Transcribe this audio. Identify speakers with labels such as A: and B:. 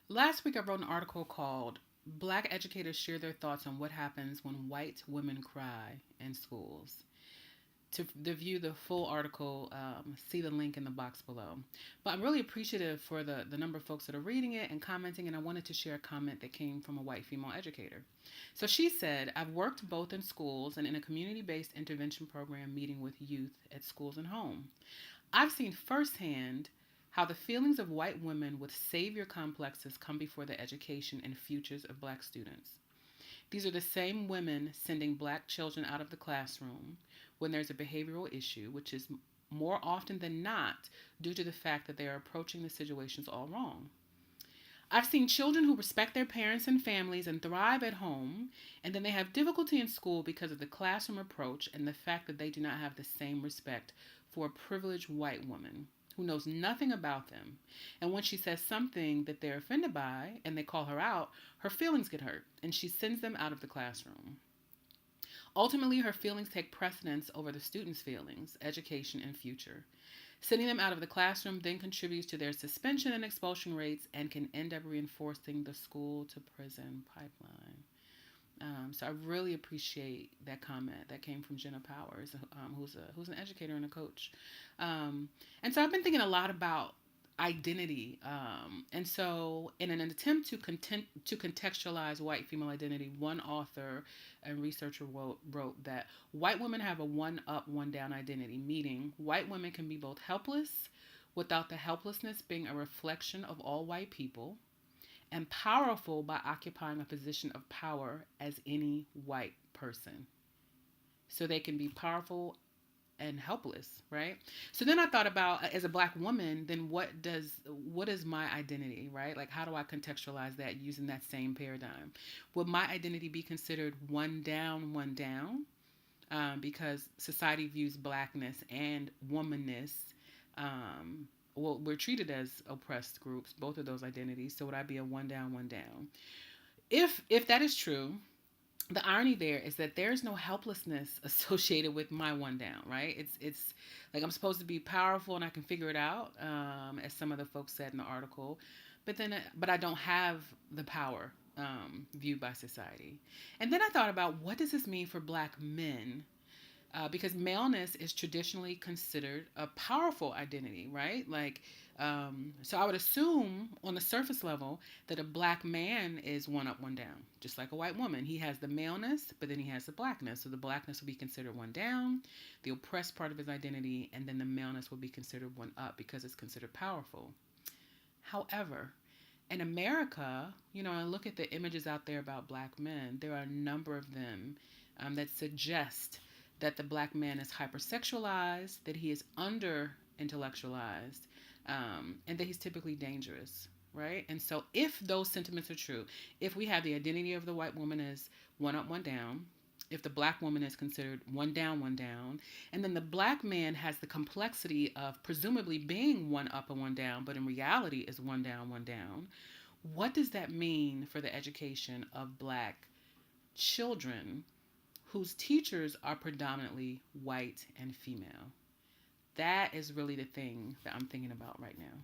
A: Last week, I wrote an article called Black Educators Share Their Thoughts on What Happens When White Women Cry in Schools. To view the full article, see the link in the box below. But I'm really appreciative for the number of folks that are reading it and commenting, and I wanted to share a comment that came from a white female educator. So she said, I've worked both in schools and in a community based intervention program meeting with youth at schools and home. I've seen firsthand how the feelings of white women with savior complexes come before the education and futures of black students. These are the same women sending black children out of the classroom when there's a behavioral issue, which is more often than not due to the fact that they are approaching the situations all wrong. I've seen children who respect their parents and families and thrive at home, and then they have difficulty in school because of the classroom approach and the fact that they do not have the same respect for a privileged white woman who knows nothing about them. And when she says something that they're offended by and they call her out, her feelings get hurt and she sends them out of the classroom. Ultimately, her feelings take precedence over the students' feelings, education, and future. Sending them out of the classroom then contributes to their suspension and expulsion rates and can end up reinforcing the school to prison pipeline. So I really appreciate that comment that came from Jenna Powers, who's an educator and a coach. And so I've been thinking a lot about identity. And so, in an attempt to contextualize white female identity, one author and researcher wrote that white women have a one up, one down identity, meaning white women can be both helpless without the helplessness being a reflection of all white people, and powerful by occupying a position of power as any white person. So they can be powerful and helpless, right? So then I thought about, as a black woman, then what is my identity, right? Like, how do I contextualize that using that same paradigm? Would my identity be considered one down, one down? Because society views blackness and womanness, well, we're treated as oppressed groups, both of those identities. So would I be a one down, one down? If that is true, the irony there is that there's no helplessness associated with my one down, right? It's like I'm supposed to be powerful and I can figure it out, as some of the folks said in the article, but I don't have the power, viewed by society. And then I thought about, what does this mean for black men, because maleness is traditionally considered a powerful identity, right? Like, so I would assume on the surface level that a black man is one up, one down, just like a white woman. He has the maleness, but then he has the blackness. So the blackness will be considered one down, the oppressed part of his identity, and then the maleness will be considered one up because it's considered powerful. However, in America, I look at the images out there about black men. There are a number of them, that suggest that the black man is hypersexualized, that he is under intellectualized, and that he's typically dangerous, right? And so, if those sentiments are true, if we have the identity of the white woman as one up, one down, if the black woman is considered one down, and then the black man has the complexity of presumably being one up and one down, but in reality is one down, what does that mean for the education of black children whose teachers are predominantly white and female? That is really the thing that I'm thinking about right now.